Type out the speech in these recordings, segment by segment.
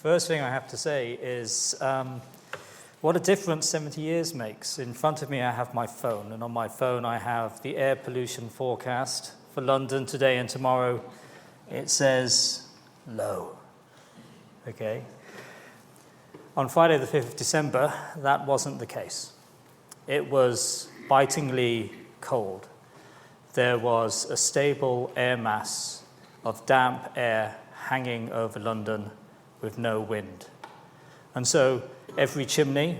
First thing I have to say is what a difference 70 years makes. In front of me I have my phone, and on my phone I have the air pollution forecast for London today and tomorrow. It says low. Okay. On Friday the 5th of December, that wasn't the case. It was bitingly cold. There was a stable air mass of damp air hanging over London with no wind. And so every chimney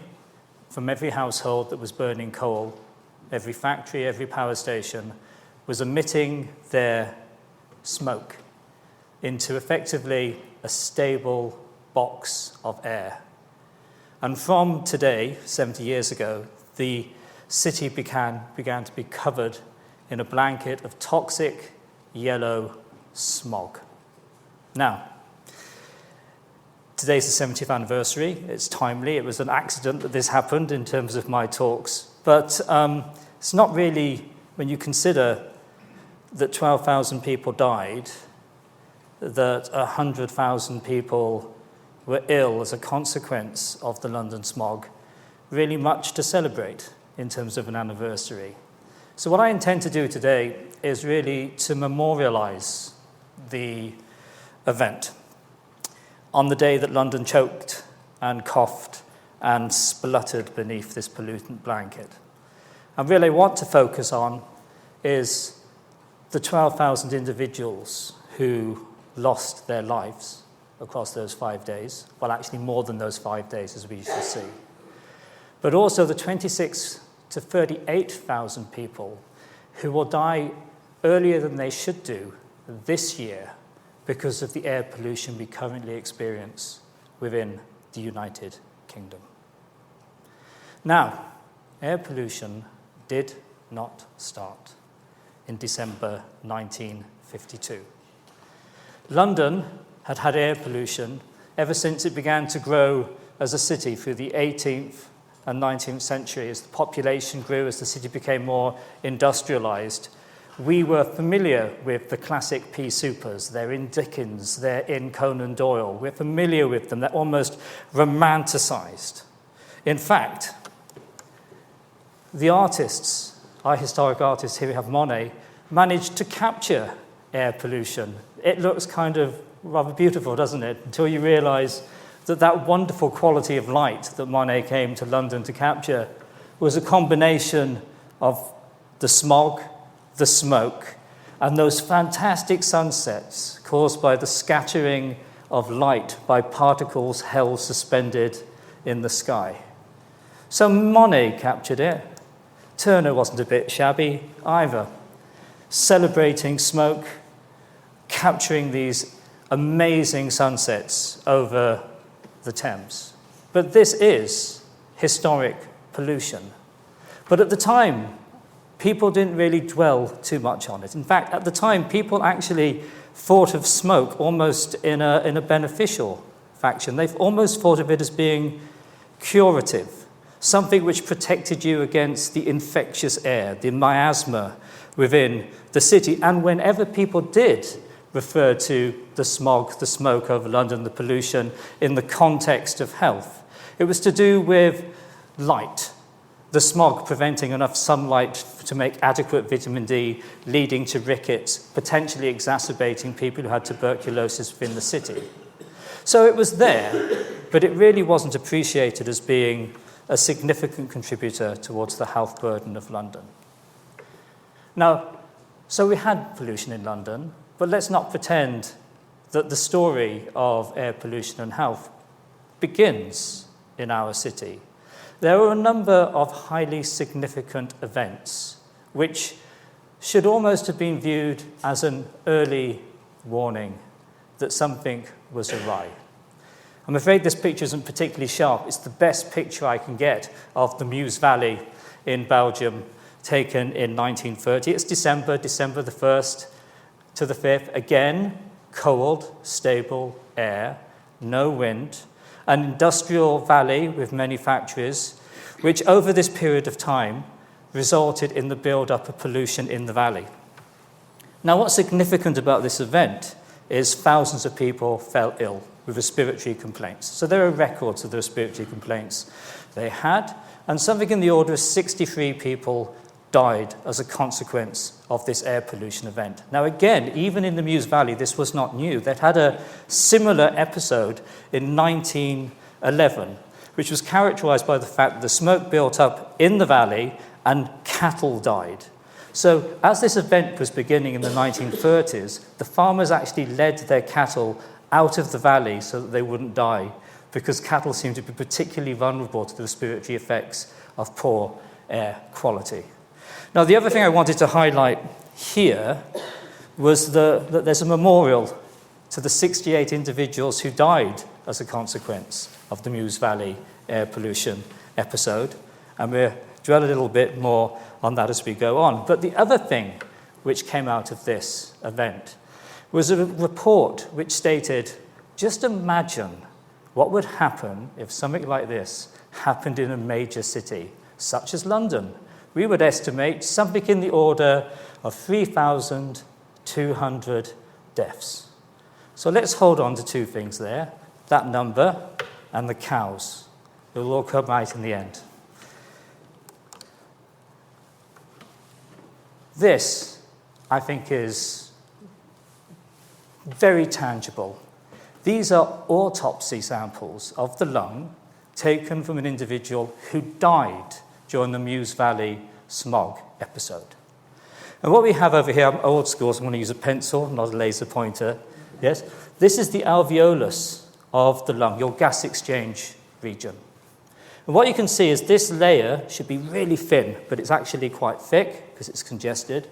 from every household that was burning coal, every factory, every power station was emitting their smoke into effectively a stable box of air. And from today, 70 years ago, the city began to be covered in a blanket of toxic yellow smog. Now, today's the 70th anniversary. It's timely. It was an accident that this happened in terms of my talks. But it's not really, when you consider that 12,000 people died, that 100,000 people were ill as a consequence of the London smog, really much to celebrate in terms of an anniversary. So what I intend to do today is really to memorialize the event on the day that London choked and coughed and spluttered beneath this pollutant blanket. And really what to focus on is the 12,000 individuals who lost their lives across those 5 days, well, actually more than those 5 days, as we shall see. But also the 26 to 38,000 people who will die earlier than they should do this year because of the air pollution we currently experience within the United Kingdom. Now, air pollution did not start in December 1952. London had had air pollution ever since it began to grow as a city through the 18th and 19th century. As the population grew, as the city became more industrialized, we were familiar with the classic pea supers. They're in Dickens, they're in Conan Doyle. We're familiar with them. They're almost romanticized. In fact, the artists, our historic artists, here we have Monet, managed to capture air pollution. It looks kind of rather beautiful, doesn't it? Until you realize that that wonderful quality of light that Monet came to London to capture was a combination of the smog, the smoke, and those fantastic sunsets caused by the scattering of light by particles held suspended in the sky. So Monet captured it. Turner wasn't a bit shabby either, celebrating smoke, capturing these amazing sunsets over the Thames. But this is historic pollution. But at the time, people didn't really dwell too much on it. In fact, at the time, people actually thought of smoke almost in a beneficial fashion. They've almost thought of it as being curative, something which protected you against the infectious air, the miasma within the city. And whenever people did refer to the smog, the smoke over London, the pollution in the context of health, it was to do with light. The smog preventing enough sunlight to make adequate vitamin D, leading to rickets, potentially exacerbating people who had tuberculosis within the city. So it was there, but it really wasn't appreciated as being a significant contributor towards the health burden of London. Now, so we had pollution in London, but let's not pretend that the story of air pollution and health begins in our city. There are a number of highly significant events which should almost have been viewed as an early warning that something was awry. I'm afraid this picture isn't particularly sharp. It's the best picture I can get of the Meuse Valley in Belgium, taken in 1930. It's December the 1st to the 5th. Again, cold, stable air, no wind, an industrial valley with many factories, which over this period of time resulted in the build-up of pollution in the valley. Now, what's significant about this event is thousands of people fell ill with respiratory complaints. So there are records of the respiratory complaints they had, and something in the order of 63 people died as a consequence of this air pollution event. Now again, even in the Meuse Valley, this was not new. They'd had a similar episode in 1911, which was characterized by the fact that the smoke built up in the valley and cattle died. So as this event was beginning in the 1930s, the farmers actually led their cattle out of the valley so that they wouldn't die, because cattle seemed to be particularly vulnerable to the respiratory effects of poor air quality. Now, the other thing I wanted to highlight here was that there's a memorial to the 68 individuals who died as a consequence of the Meuse Valley air pollution episode, and we'll dwell a little bit more on that as we go on. But the other thing which came out of this event was a report which stated, just imagine what would happen if something like this happened in a major city, such as London. We would estimate something in the order of 3,200 deaths. So let's hold on to two things there, that number and the cows. It will all come right in the end. This, I think, is very tangible. These are autopsy samples of the lung taken from an individual who died during the Meuse Valley smog episode. And what we have over here, I'm old school, so I'm going to use a pencil, not a laser pointer. Yes? This is the alveolus of the lung, your gas exchange region. And what you can see is this layer should be really thin, but it's actually quite thick because it's congested.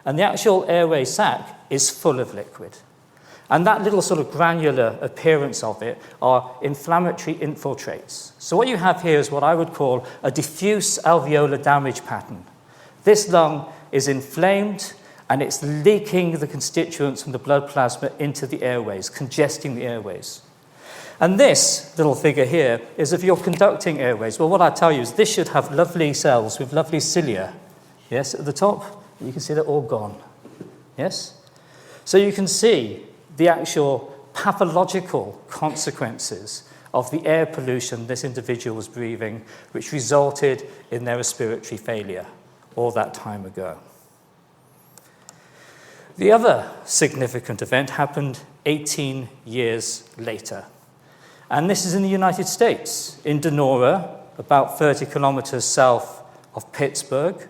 And the actual airway sac is full of liquid. And that little sort of granular appearance of it are inflammatory infiltrates. So what you have here is what I would call a diffuse alveolar damage pattern. This lung is inflamed and it's leaking the constituents from the blood plasma into the airways, congesting the airways. And this little figure here is if you're conducting airways. Well, what I tell you is this should have lovely cells with lovely cilia. Yes, at the top, you can see they're all gone. Yes? So you can see the actual pathological consequences of the air pollution this individual was breathing, which resulted in their respiratory failure all that time ago. The other significant event happened 18 years later. And this is in the United States, in Donora, about 30 kilometers south of Pittsburgh,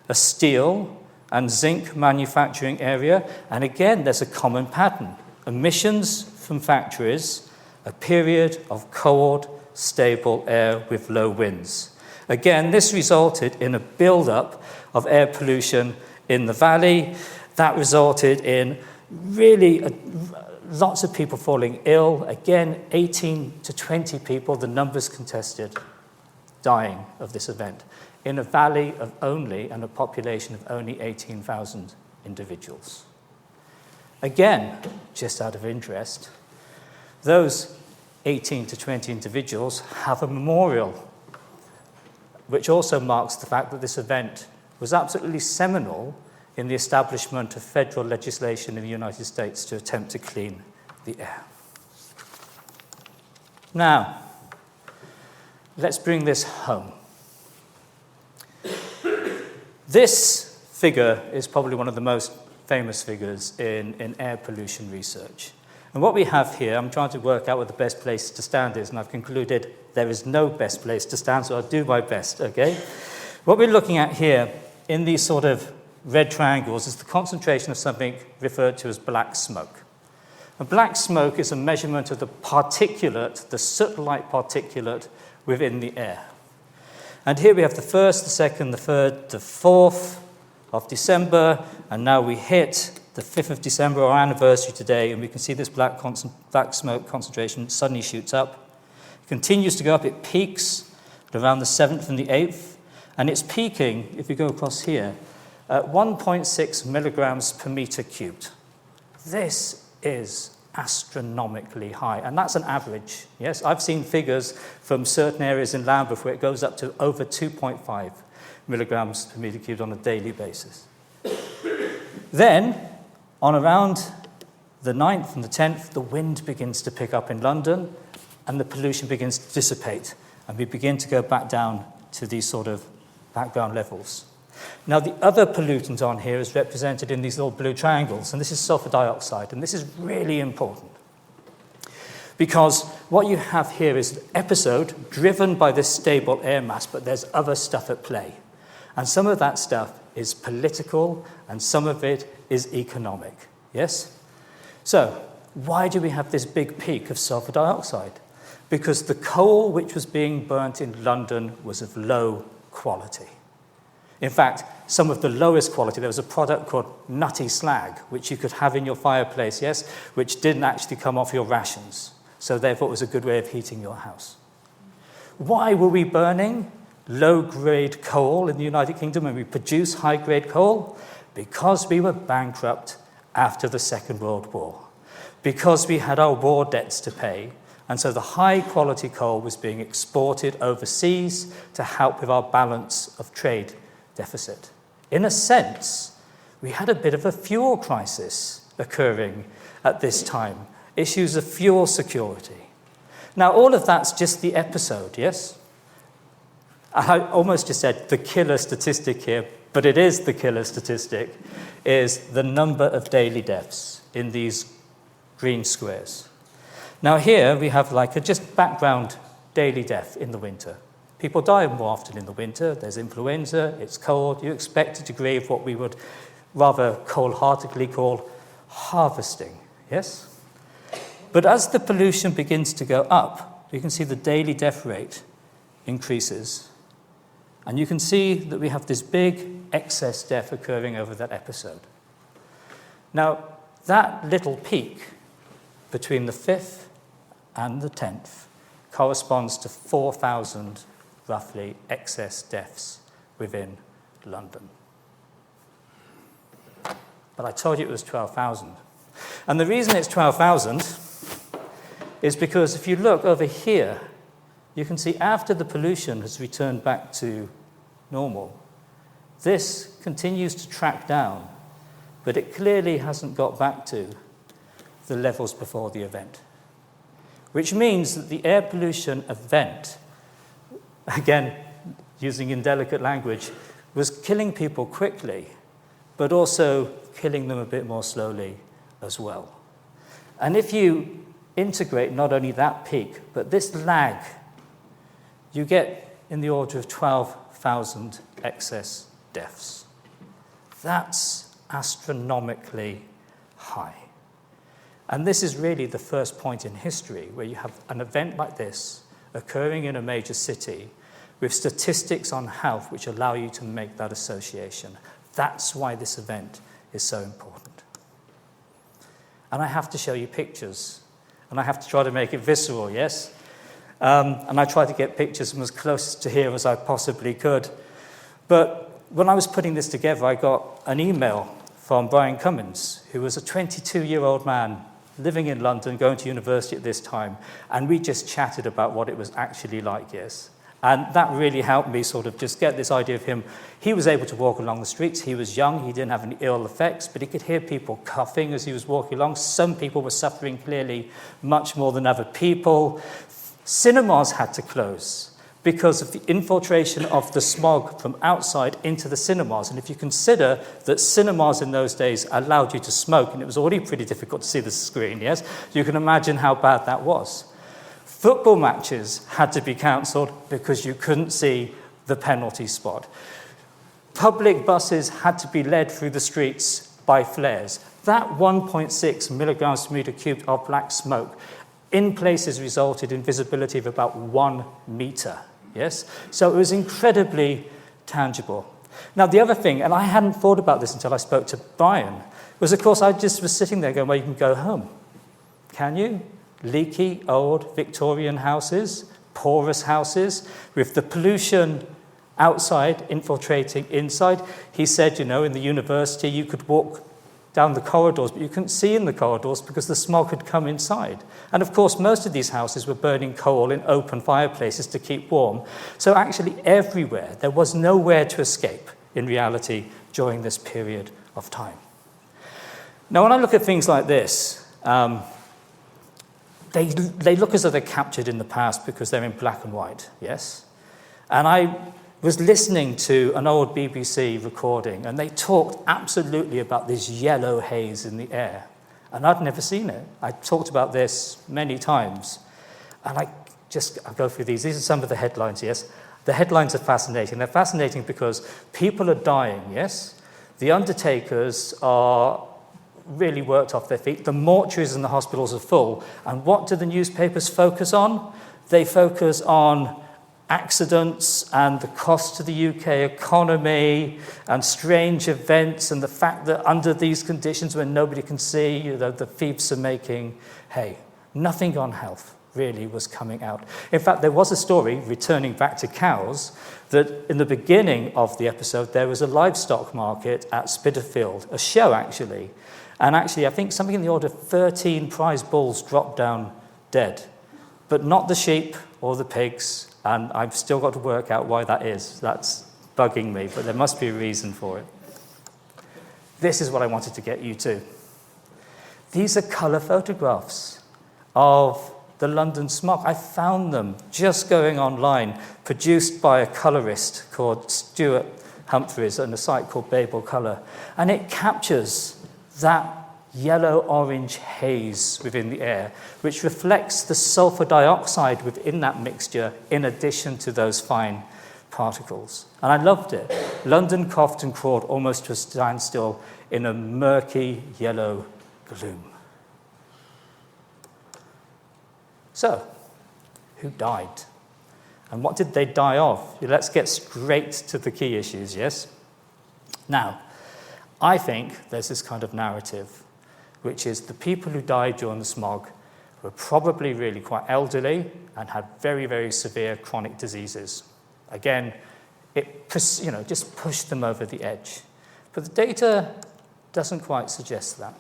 a steel and zinc manufacturing area. And again, there's a common pattern. Emissions from factories, a period of cold, stable air with low winds. Again, this resulted in a build-up of air pollution in the valley. That resulted in really lots of people falling ill. Again, 18 to 20 people, the numbers contested, dying of this event in a valley of only, and a population of only 18,000 individuals. Again, just out of interest, those 18 to 20 individuals have a memorial, which also marks the fact that this event was absolutely seminal in the establishment of federal legislation in the United States to attempt to clean the air. Now, let's bring this home. This figure is probably one of the most famous figures in air pollution research. And what we have here, I'm trying to work out where the best place to stand is, and I've concluded there is no best place to stand, so I'll do my best, okay? What we're looking at here in these sort of red triangles is the concentration of something referred to as black smoke. And black smoke is a measurement of the particulate, the soot-like particulate within the air. And here we have the 1st, the 2nd, the 3rd, the 4th of December, and now we hit the 5th of December, our anniversary today, and we can see this black smoke concentration suddenly shoots up. It continues to go up, it peaks at around the 7th and the 8th, and it's peaking, if you go across here, at 1.6 milligrams per meter cubed. This is astronomically high, and that's an average. Yes, I've seen figures from certain areas in Lambeth where it goes up to over 2.5 milligrams per meter cubed on a daily basis. Then, on around the 9th and the 10th, the wind begins to pick up in London and the pollution begins to dissipate. And we begin to go back down to these sort of background levels. Now, the other pollutant on here is represented in these little blue triangles, and this is sulfur dioxide, and this is really important. Because what you have here is an episode driven by this stable air mass, but there's other stuff at play. And some of that stuff is political, and some of it is economic. Yes? So, why do we have this big peak of sulfur dioxide? Because the coal which was being burnt in London was of low quality. In fact, some of the lowest quality, there was a product called nutty slag, which you could have in your fireplace, yes, which didn't actually come off your rations. So therefore, it was a good way of heating your house. Why were we burning low-grade coal in the United Kingdom when we produce high-grade coal? Because we were bankrupt after the Second World War. Because we had our war debts to pay, and so the high-quality coal was being exported overseas to help with our balance of trade deficit. In a sense, we had a bit of a fuel crisis occurring at this time, issues of fuel security. Now, all of that's just the episode, yes? I almost just said the killer statistic here, but it is the killer statistic, is the number of daily deaths in these green squares. Now here we have like a just background daily death in the winter. People die more often in the winter. There's influenza, it's cold. You expect a degree of what we would rather cold-heartedly call harvesting, yes? But as the pollution begins to go up, you can see the daily death rate increases. And you can see that we have this big excess death occurring over that episode. Now, that little peak between the 5th and the 10th corresponds to 4,000, roughly, excess deaths within London. But I told you it was 12,000. And the reason it's 12,000 is because if you look over here, you can see after the pollution has returned back to normal, this continues to track down, but it clearly hasn't got back to the levels before the event. Which means that the air pollution event, again, using indelicate language, was killing people quickly, but also killing them a bit more slowly as well. And if you integrate not only that peak, but this lag, you get in the order of 12,000 excess deaths. That's astronomically high. And this is really the first point in history where you have an event like this occurring in a major city with statistics on health which allow you to make that association. That's why this event is so important. And I have to show you pictures, and I have to try to make it visceral, yes? And I tried to get pictures from as close to here as I possibly could. But when I was putting this together, I got an email from Brian Cummins, who was a 22-year-old man living in London, going to university at this time, and we just chatted about what it was actually like, yes. And that really helped me sort of just get this idea of him. He was able to walk along the streets. He was young. He didn't have any ill effects, but he could hear people coughing as he was walking along. Some people were suffering clearly much more than other people. Cinemas had to close because of the infiltration of the smog from outside into the cinemas. And if you consider that cinemas in those days allowed you to smoke, and it was already pretty difficult to see the screen, yes, you can imagine how bad that was. Football matches had to be cancelled because you couldn't see the penalty spot. Public buses had to be led through the streets by flares. That 1.6 milligrams per metre cubed of black smoke in places resulted in visibility of about 1 metre. Yes? So it was incredibly tangible. Now, the other thing, and I hadn't thought about this until I spoke to Brian, was, of course, I just was sitting there going, well, you can go home. Can you? Leaky, old Victorian houses, porous houses, with the pollution outside infiltrating inside. He said, you know, in the university you could walk down the corridors, but you couldn't see in the corridors because the smog had come inside. And of course, most of these houses were burning coal in open fireplaces to keep warm. So actually everywhere, there was nowhere to escape in reality during this period of time. Now, when I look at things like this, They look as though they're captured in the past because they're in black and white, yes? And I was listening to an old BBC recording, and they talked absolutely about this yellow haze in the air. And I'd never seen it. I talked about this many times. And I'll go through these. These are some of the headlines, yes? The headlines are fascinating. They're fascinating because people are dying, yes? The undertakers are really worked off their feet. The mortuaries in the hospitals are full. And what do the newspapers focus on? They focus on accidents and the cost to the UK economy and strange events and the fact that under these conditions when nobody can see, the thieves are making hay. Nothing on health really was coming out. In fact, there was a story, returning back to cows, that in the beginning of the episode there was a livestock market at Spitalfield, a show actually. And actually, I think something in the order of 13 prize bulls dropped down dead, but not the sheep or the pigs, and I've still got to work out why that is. That's bugging me, but there must be a reason for it. This is what I wanted to get you to. These are colour photographs of the London smog. I found them just going online, produced by a colourist called Stuart Humphreys on a site called Babel Colour, and it captures that yellow-orange haze within the air, which reflects the sulfur dioxide within that mixture in addition to those fine particles. And I loved it. London coughed and crawled almost to a standstill in a murky yellow gloom. So, who died? And what did they die of? Let's get straight to the key issues, yes? Now, I think there's this kind of narrative, which is the people who died during the smog were probably really quite elderly and had very, very severe chronic diseases. Again, it just pushed them over the edge. But the data doesn't quite suggest that.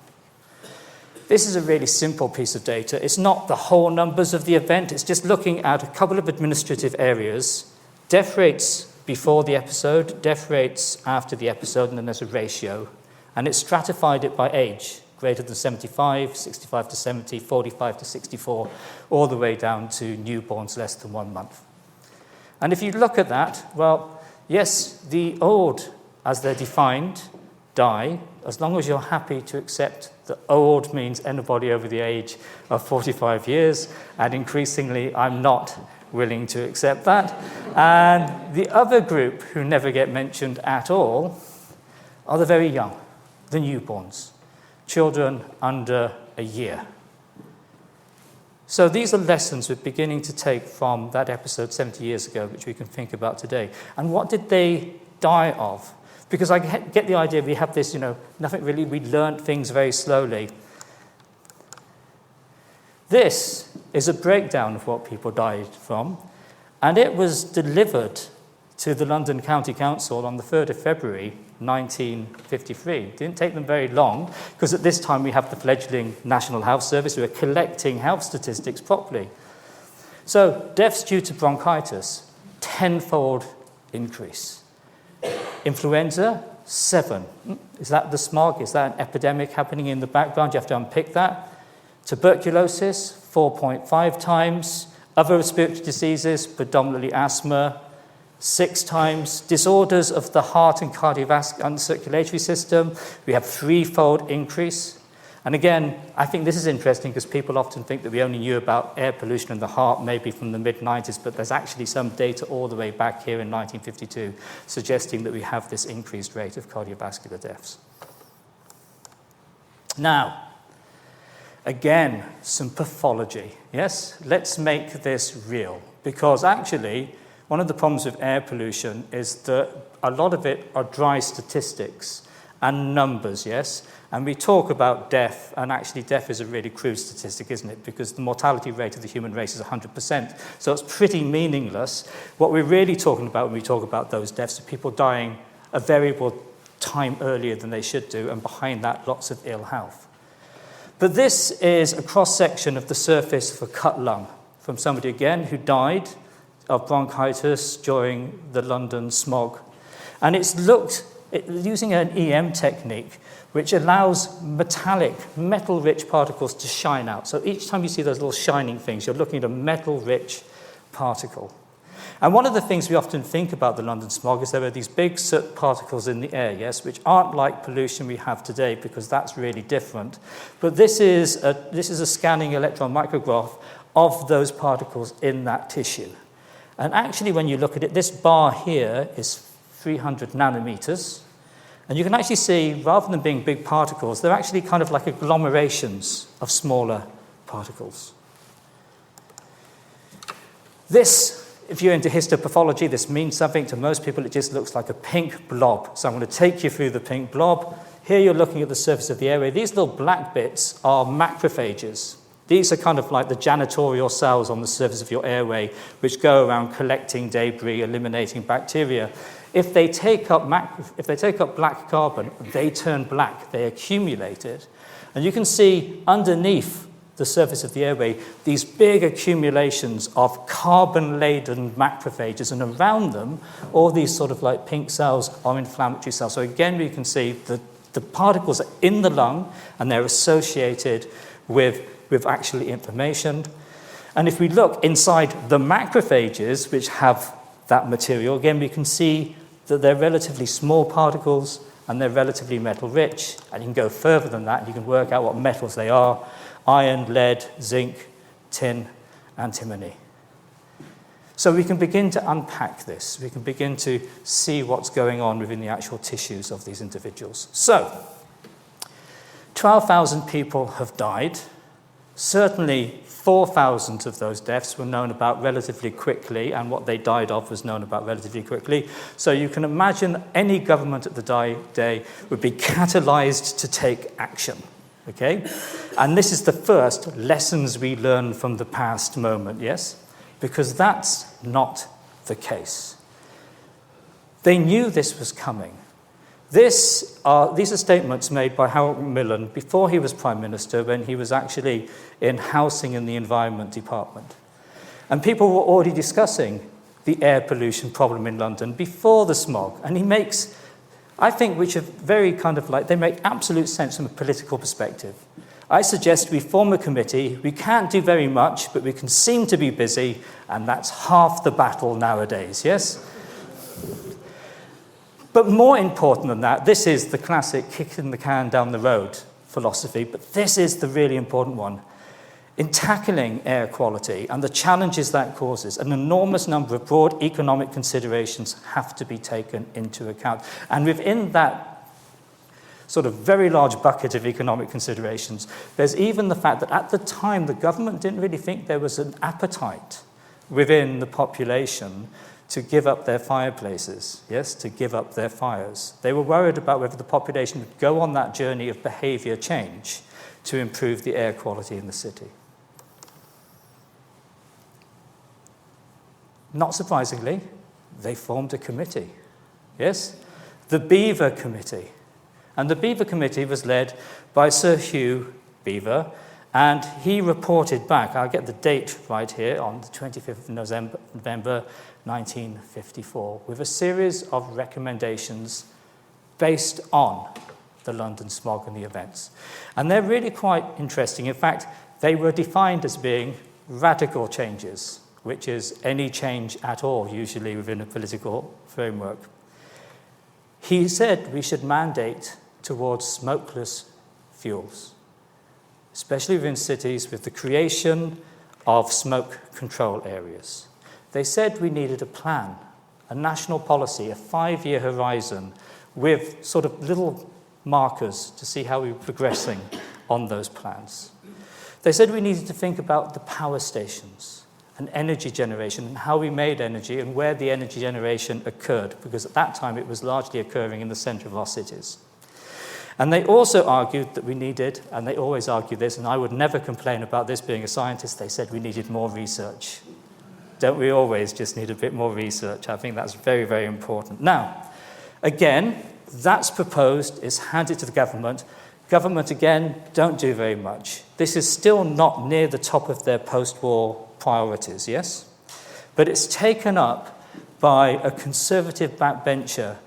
This is a really simple piece of data. It's not the whole numbers of the event. It's just looking at a couple of administrative areas, death rates before the episode, death rates after the episode, and then there's a ratio. And it stratified it by age, greater than 75, 65 to 70, 45 to 64, all the way down to newborns less than 1 month. And if you look at that, well, yes, the old, as they're defined, die, as long as you're happy to accept that old means anybody over the age of 45 years, and increasingly I'm not willing to accept that. And the other group who never get mentioned at all are the very young, the newborns, children under a year. So these are lessons we're beginning to take from that episode 70 years ago, which we can think about today. And what did they die of? Because I get the idea we have this, nothing really, we learned things very slowly. This is a breakdown of what people died from, and it was delivered to the London County Council on the 3rd of February 1953. It didn't take them very long, because at this time we have the fledgling National Health Service who are collecting health statistics properly. So, deaths due to bronchitis, 10-fold increase. Influenza, 7. Is that the smog? Is that an epidemic happening in the background? You have to unpick that. Tuberculosis, 4.5 times. Other respiratory diseases, predominantly asthma, 6 times. Disorders of the heart and cardiovascular and circulatory system, we have 3-fold increase. And again, I think this is interesting because people often think that we only knew about air pollution in the heart maybe from the mid-90s, but there's actually some data all the way back here in 1952 suggesting that we have this increased rate of cardiovascular deaths. Now, again, some pathology. Yes, let's make this real, because actually one of the problems with air pollution is that a lot of it are dry statistics and numbers, yes? And we talk about death, and actually death is a really crude statistic, isn't it? Because the mortality rate of the human race is 100%. So it's pretty meaningless. What we're really talking about when we talk about those deaths are people dying a variable time earlier than they should do, and behind that, lots of ill health. But this is a cross-section of the surface of a cut lung from somebody, again, who died of bronchitis during the London smog. And it's looked using an EM technique, which allows metal-rich particles to shine out. So each time you see those little shining things, you're looking at a metal-rich particle. And one of the things we often think about the London smog is there are these big soot particles in the air, yes, which aren't like pollution we have today, because that's really different. But this is a scanning electron micrograph of those particles in that tissue. And actually, when you look at it, this bar here is 300 nanometers. And you can actually see, rather than being big particles, they're actually kind of like agglomerations of smaller particles. This, if you're into histopathology, this means something. To most people, it just looks like a pink blob. So I'm going to take you through the pink blob. Here you're looking at the surface of the airway. These little black bits are macrophages. These are kind of like the janitorial cells on the surface of your airway, which go around collecting debris, eliminating bacteria. If they take up black carbon, they turn black. They accumulate it. And you can see underneath the surface of the airway these big accumulations of carbon-laden macrophages, and around them, all these sort of like pink cells are inflammatory cells. So again, we can see that the particles are in the lung, and they're associated with actually inflammation. And if we look inside the macrophages, which have that material, again, we can see that they're relatively small particles and they're relatively metal-rich. And you can go further than that, and you can work out what metals they are: iron, lead, zinc, tin, antimony. So we can begin to unpack this. We can begin to see what's going on within the actual tissues of these individuals. So, 12,000 people have died. Certainly 4,000 of those deaths were known about relatively quickly, and what they died of was known about relatively quickly. So you can imagine any government at the day would be catalyzed to take action. Okay? And this is the first lessons we learn from the past moment, yes? Because that's not the case. They knew this was coming. These are statements made by Harold Macmillan before he was Prime Minister, when he was actually in Housing and the Environment Department. And people were already discussing the air pollution problem in London before the smog. And he makes, I think, which are very kind of like, they make absolute sense from a political perspective. I suggest we form a committee. We can't do very much, but we can seem to be busy, and that's half the battle nowadays, yes? But more important than that, this is the classic kicking the can down the road philosophy, but this is the really important one. In tackling air quality and the challenges that causes, an enormous number of broad economic considerations have to be taken into account. And within that sort of very large bucket of economic considerations, there's even the fact that at the time the government didn't really think there was an appetite within the population to give up their fireplaces, yes, to give up their fires. They were worried about whether the population would go on that journey of behaviour change to improve the air quality in the city. Not surprisingly, they formed a committee, yes, the Beaver Committee. And the Beaver Committee was led by Sir Hugh Beaver, and he reported back, I'll get the date right here, on the 25th of November 1954, with a series of recommendations based on the London smog and the events. And they're really quite interesting. In fact, they were defined as being radical changes, which is any change at all, usually within a political framework. He said we should mandate towards smokeless fuels, especially within cities, with the creation of smoke control areas. They said we needed a plan, a national policy, a 5-year horizon with sort of little markers to see how we were progressing on those plans. They said we needed to think about the power stations and energy generation and how we made energy and where the energy generation occurred, because at that time it was largely occurring in the centre of our cities. And they also argued that we needed, and they always argue this, and I would never complain about this being a scientist, they said we needed more research. Don't we always just need a bit more research? I think that's very, very important. Now, again, that's proposed, is handed to the government. Government, again, don't do very much. This is still not near the top of their post-war priorities, yes? But it's taken up by a conservative backbencher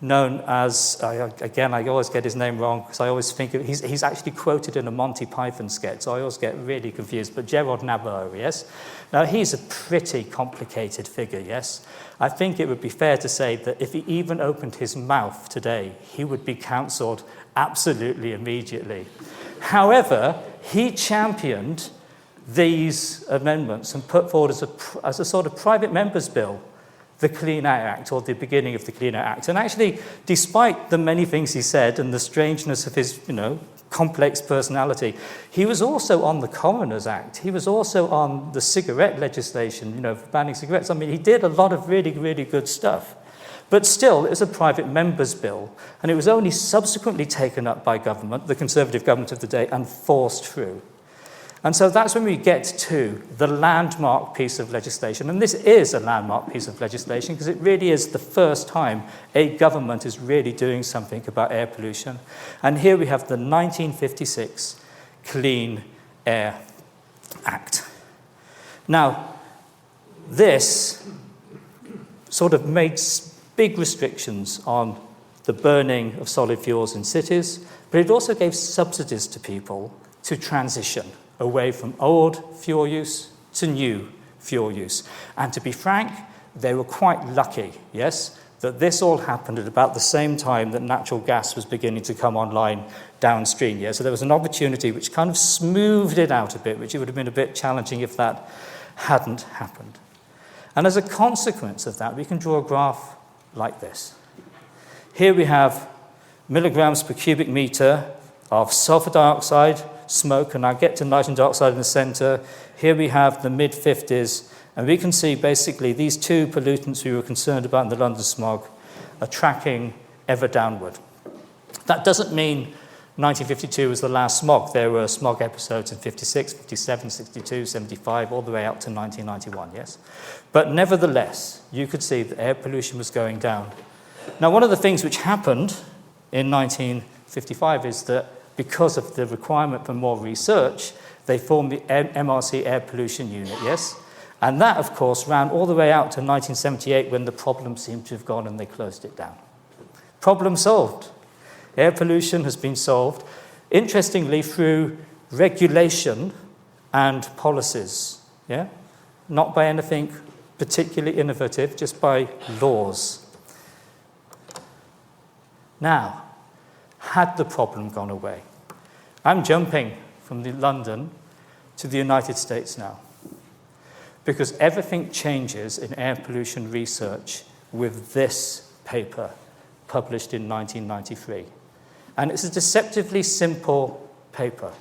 known as, again, I always get his name wrong because I always think he's actually quoted in a Monty Python sketch, so I always get really confused, but Gerard Navarro, yes? Now, he's a pretty complicated figure, yes? I think it would be fair to say that if he even opened his mouth today, he would be cancelled absolutely immediately. However, he championed these amendments and put forward as a sort of private member's bill the Clean Air Act, or the beginning of the Clean Air Act. And actually, despite the many things he said and the strangeness of his, complex personality, he was also on the Coroner's Act. He was also on the cigarette legislation, for banning cigarettes. I mean, he did a lot of really, really good stuff. But still, it was a private member's bill, and it was only subsequently taken up by government, the Conservative government of the day, and forced through. And so that's when we get to the landmark piece of legislation. And this is a landmark piece of legislation because it really is the first time a government is really doing something about air pollution. And here we have the 1956 Clean Air Act. Now, this sort of made big restrictions on the burning of solid fuels in cities, but it also gave subsidies to people to transition away from old fuel use to new fuel use. And to be frank, they were quite lucky, yes, that this all happened at about the same time that natural gas was beginning to come online downstream. Yeah? So there was an opportunity which kind of smoothed it out a bit, which it would have been a bit challenging if that hadn't happened. And as a consequence of that, we can draw a graph like this. Here we have milligrams per cubic meter of sulfur dioxide, smoke, and I'll get to nitrogen dioxide in the center. Here we have the mid-50s, and we can see basically these two pollutants we were concerned about in the London smog are tracking ever downward. That doesn't mean 1952 was the last smog. There were smog episodes in 56, 57, 62, 75, all the way up to 1991, yes? But nevertheless, you could see that air pollution was going down. Now, one of the things which happened in 1955 is that because of the requirement for more research, they formed the MRC Air Pollution Unit, yes? And that, of course, ran all the way out to 1978 when the problem seemed to have gone and they closed it down. Problem solved. Air pollution has been solved, interestingly, through regulation and policies, yeah? Not by anything particularly innovative, just by laws. Now, had the problem gone away? I'm jumping from London to the United States now, because everything changes in air pollution research with this paper published in 1993. And it's a deceptively simple paper,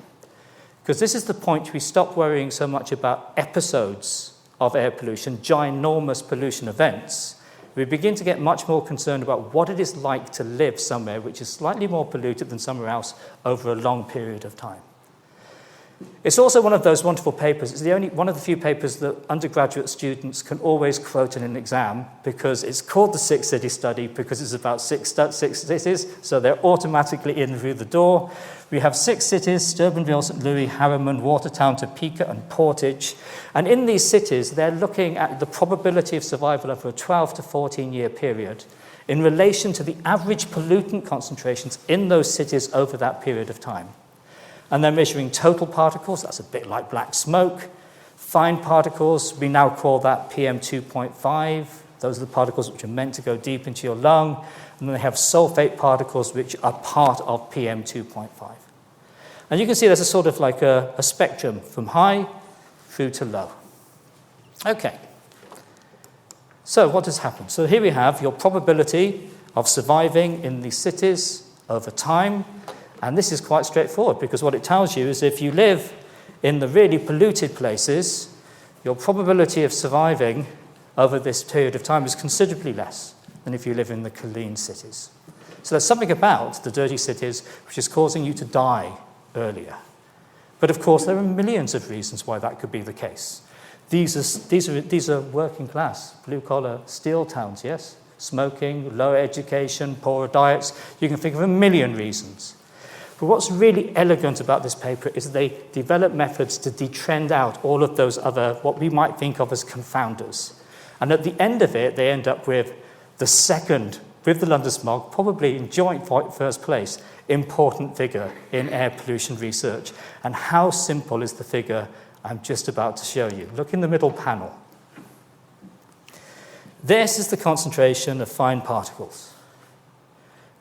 because this is the point we stop worrying so much about episodes of air pollution, ginormous pollution events. We begin to get much more concerned about what it is like to live somewhere which is slightly more polluted than somewhere else over a long period of time. It's also one of those wonderful papers. It's one of the few papers that undergraduate students can always quote in an exam, because it's called the Six City Study because it's about six cities, so they're automatically in through the door. We have 6 cities: Steubenville, St. Louis, Harriman, Watertown, Topeka, and Portage. And in these cities, they're looking at the probability of survival over a 12 to 14-year period in relation to the average pollutant concentrations in those cities over that period of time. And they're measuring total particles, that's a bit like black smoke. Fine particles, we now call that PM2.5. Those are the particles which are meant to go deep into your lung. And then they have sulfate particles, which are part of PM2.5. And you can see there's a sort of like a spectrum from high through to low. Okay. So what has happened? So here we have your probability of surviving in these cities over time. And this is quite straightforward, because what it tells you is if you live in the really polluted places, your probability of surviving over this period of time is considerably less than if you live in the clean cities. So there's something about the dirty cities which is causing you to die earlier. But of course, there are millions of reasons why that could be the case. These are working class, blue-collar steel towns, yes? Smoking, lower education, poorer diets. You can think of a million reasons. But what's really elegant about this paper is they develop methods to detrend out all of those other, what we might think of as confounders. And at the end of it, they end up with the second with the London smog, probably in joint first place, important figure in air pollution research. And how simple is the figure I'm just about to show you? Look in the middle panel. This is the concentration of fine particles.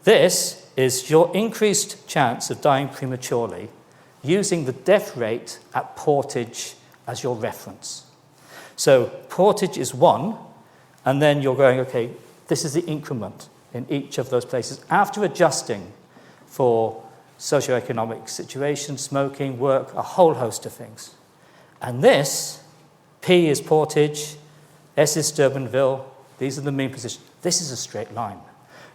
This is your increased chance of dying prematurely using the death rate at portage as your reference. So portage is 1, and then you're going, okay, this is the increment in each of those places after adjusting for socioeconomic situation, smoking, work, a whole host of things. And this, P is portage, S is Steubenville, these are the mean positions. This is a straight line.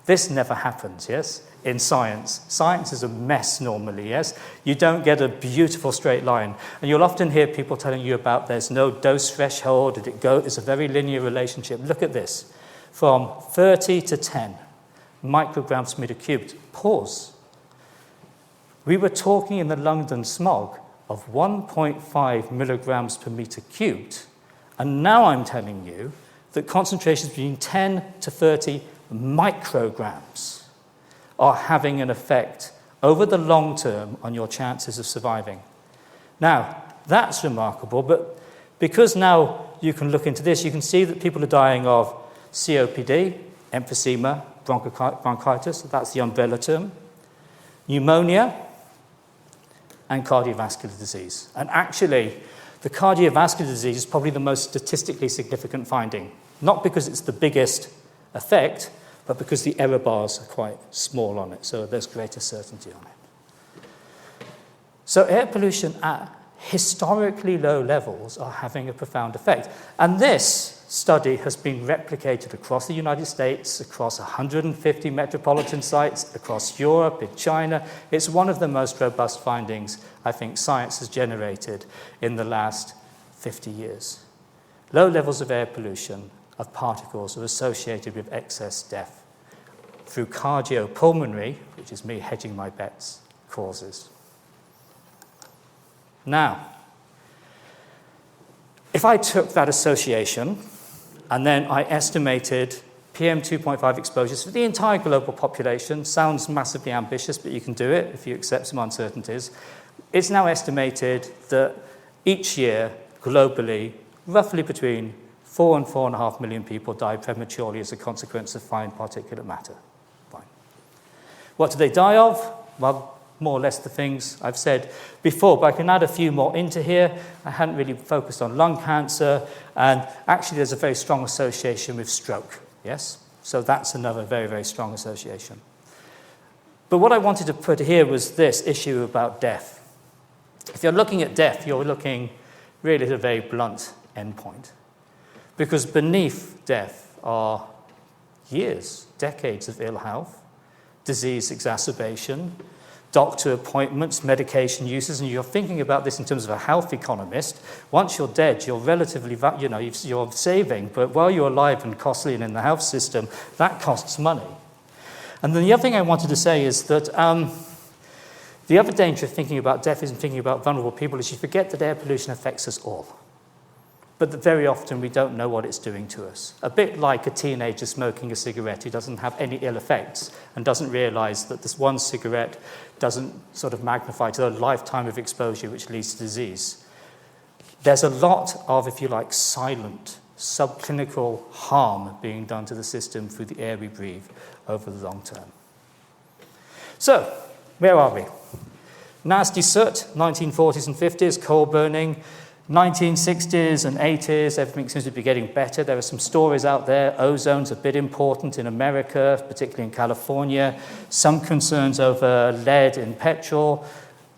This never happens, yes, in science. Science is a mess normally, yes? You don't get a beautiful straight line. And you'll often hear people telling you about there's no dose threshold, it's a very linear relationship. Look at this. From 30 to 10 micrograms per meter cubed. Pause. We were talking in the London smog of 1.5 milligrams per meter cubed, and now I'm telling you that concentrations between 10 to 30 micrograms are having an effect over the long term on your chances of surviving. Now, that's remarkable, but because now you can look into this, you can see that people are dying of COPD, emphysema, bronchitis, that's the umbrella term, pneumonia, and cardiovascular disease. And actually, the cardiovascular disease is probably the most statistically significant finding, not because it's the biggest effect, but because the error bars are quite small on it, so there's greater certainty on it. So air pollution at historically low levels are having a profound effect. And this study has been replicated across the United States, across 150 metropolitan sites, across Europe, in China. It's one of the most robust findings I think science has generated in the last 50 years. Low levels of air pollution of particles are associated with excess death through cardiopulmonary, which is me hedging my bets, causes. Now, if I took that association and then I estimated PM 2.5 exposures for the entire global population, sounds massively ambitious, but you can do it if you accept some uncertainties. It's now estimated that each year, globally, roughly between 4 and 4.5 million people die prematurely as a consequence of fine particulate matter. Fine. What do they die of? Well, more or less the things I've said before, but I can add a few more into here. I hadn't really focused on lung cancer, and actually there's a very strong association with stroke, yes? So that's another very, very strong association. But what I wanted to put here was this issue about death. If you're looking at death, you're looking really at a very blunt endpoint. Because beneath death are years, decades of ill health, disease exacerbation, doctor appointments, medication uses, and you're thinking about this in terms of a health economist. Once you're dead, you're relatively, you're saving, but while you're alive and costly and in the health system, that costs money. And then the other thing I wanted to say is that the other danger of thinking about death and thinking about vulnerable people is you forget that air pollution affects us all. But that very often we don't know what it's doing to us. A bit like a teenager smoking a cigarette who doesn't have any ill effects and doesn't realize that this one cigarette doesn't sort of magnify to a lifetime of exposure which leads to disease. There's a lot of, if you like, silent, subclinical harm being done to the system through the air we breathe over the long term. So, where are we? Nasty soot, 1940s and 50s, coal burning. 1960s and 80s, everything seems to be getting better. There are some stories out there. Ozone's a bit important in America, particularly in California. Some concerns over lead in petrol.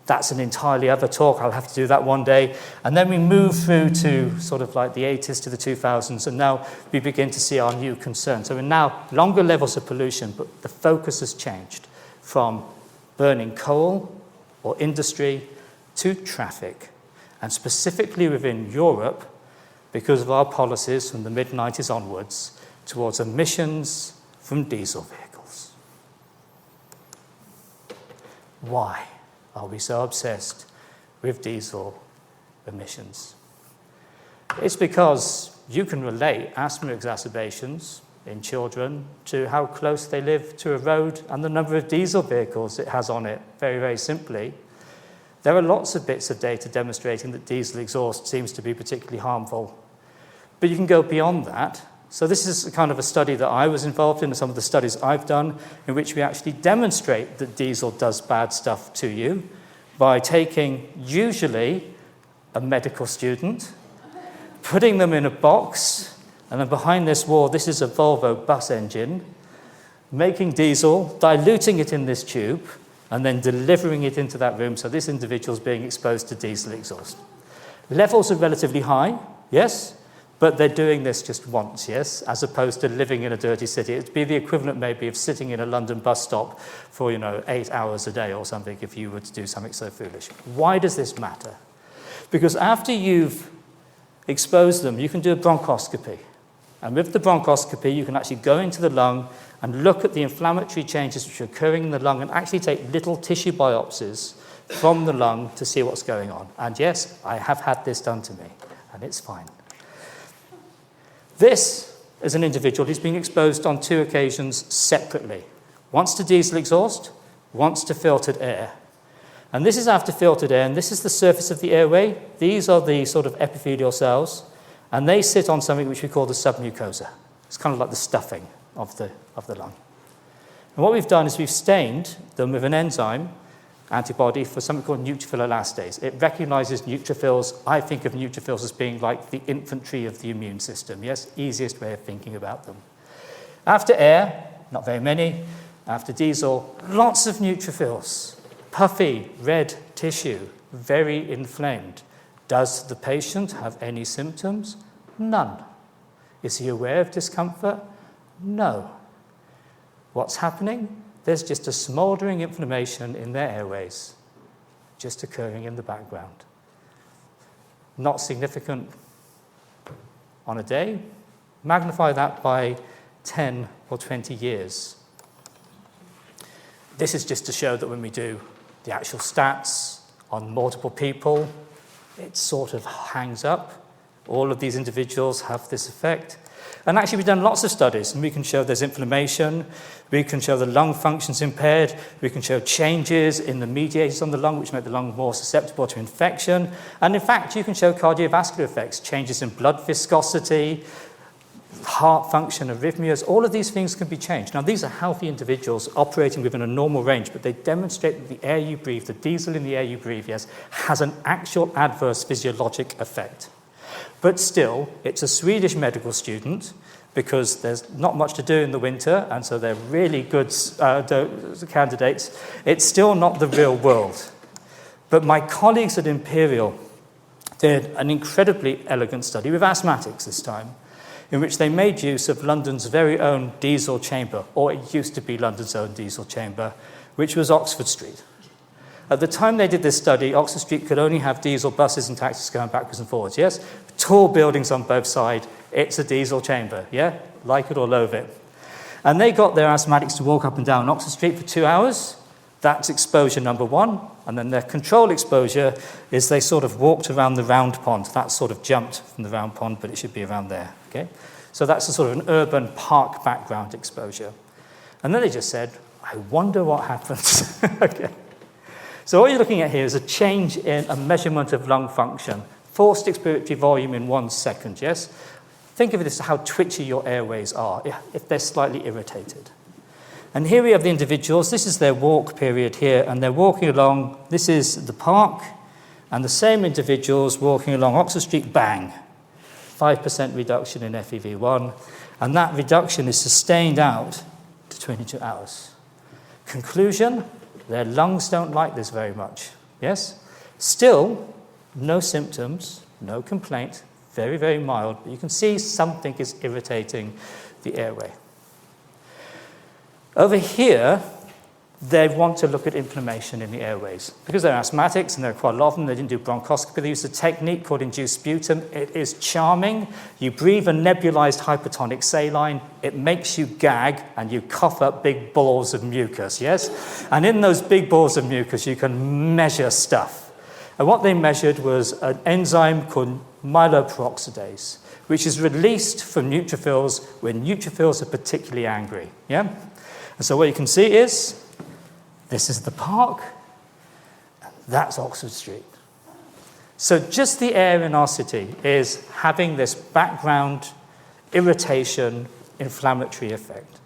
That's an entirely other talk. I'll have to do that one day. And then we move through to sort of like the 80s to the 2000s, and now we begin to see our new concerns. So we're now longer levels of pollution, but the focus has changed from burning coal or industry to traffic. And specifically within Europe, because of our policies from the mid-90s onwards, towards emissions from diesel vehicles. Why are we so obsessed with diesel emissions? It's because you can relate asthma exacerbations in children to how close they live to a road and the number of diesel vehicles it has on it, very, very simply. There are lots of bits of data demonstrating that diesel exhaust seems to be particularly harmful. But you can go beyond that. So this is kind of a study that I was involved in, and some of the studies I've done, in which we actually demonstrate that diesel does bad stuff to you by taking usually a medical student, putting them in a box, and then behind this wall, this is a Volvo bus engine, making diesel, diluting it in this tube, and then delivering it into that room, so this individual is being exposed to diesel exhaust. Levels are relatively high, yes, but they're doing this just once, yes, as opposed to living in a dirty city. It'd be the equivalent maybe of sitting in a London bus stop for, 8 hours a day or something if you were to do something so foolish. Why does this matter? Because after you've exposed them, you can do a bronchoscopy. And with the bronchoscopy, you can actually go into the lung and look at the inflammatory changes which are occurring in the lung and actually take little tissue biopsies from the lung to see what's going on. And yes, I have had this done to me, and it's fine. This is an individual who's been exposed on 2 occasions separately. Once to diesel exhaust, once to filtered air. And this is after filtered air, and this is the surface of the airway. These are the sort of epithelial cells, and they sit on something which we call the submucosa. It's kind of like the stuffing of the lung. And what we've done is we've stained them with an enzyme antibody for something called neutrophil elastase. It recognizes neutrophils. I think of neutrophils as being like the infantry of the immune system. Yes, easiest way of thinking about them. After air, not very many. After diesel, lots of neutrophils. Puffy, red tissue, very inflamed. Does the patient have any symptoms? None. Is he aware of discomfort? No. What's happening? There's just a smouldering inflammation in their airways, just occurring in the background. Not significant on a day. Magnify that by 10 or 20 years. This is just to show that when we do the actual stats on multiple people, it sort of hangs up. All of these individuals have this effect. And actually, we've done lots of studies, and we can show there's inflammation, we can show the lung function's impaired, we can show changes in the mediators on the lung, which make the lung more susceptible to infection. And in fact, you can show cardiovascular effects, changes in blood viscosity, heart function, arrhythmias. All of these things can be changed. Now, these are healthy individuals operating within a normal range, but they demonstrate that the air you breathe, the diesel in the air you breathe, yes, has an actual adverse physiologic effect. But still, it's a Swedish medical student because there's not much to do in the winter, and so they're really good candidates. It's still not the real world. But my colleagues at Imperial did an incredibly elegant study with asthmatics this time, in which they made use of London's very own diesel chamber, or it used to be London's own diesel chamber, which was Oxford Street. At the time they did this study, Oxford Street could only have diesel buses and taxis going backwards and forwards, yes? Tall buildings on both sides, it's a diesel chamber, yeah? Like it or loathe it. And they got their asthmatics to walk up and down Oxford Street for 2 hours. That's exposure number 1. And then their control exposure is they sort of walked around the round pond. That sort of jumped from the round pond, but it should be around there, okay? So that's a sort of an urban park background exposure. And then they just said, I wonder what happens, okay? So what you're looking at here is a change in a measurement of lung function. Forced expiratory volume in 1 second, yes? Think of it as how twitchy your airways are, if they're slightly irritated. And here we have the individuals. This is their walk period here, and they're walking along. This is the park, and the same individuals walking along Oxford Street, bang. 5% reduction in FEV1, and that reduction is sustained out to 22 hours. Conclusion, their lungs don't like this very much, yes? Still, no symptoms, no complaint, very, very mild, but you can see something is irritating the airway. Over here, they want to look at inflammation in the airways. Because they're asthmatics, and there are quite a lot of them, they didn't do bronchoscopy. They used a technique called induced sputum. It is charming. You breathe a nebulized hypertonic saline. It makes you gag, and you cough up big balls of mucus, yes? And in those big balls of mucus, you can measure stuff. And what they measured was an enzyme called myeloperoxidase, which is released from neutrophils when neutrophils are particularly angry. Yeah? And so what you can see is, this is the park, and that's Oxford Street. So just the air in our city is having this background irritation, inflammatory effect.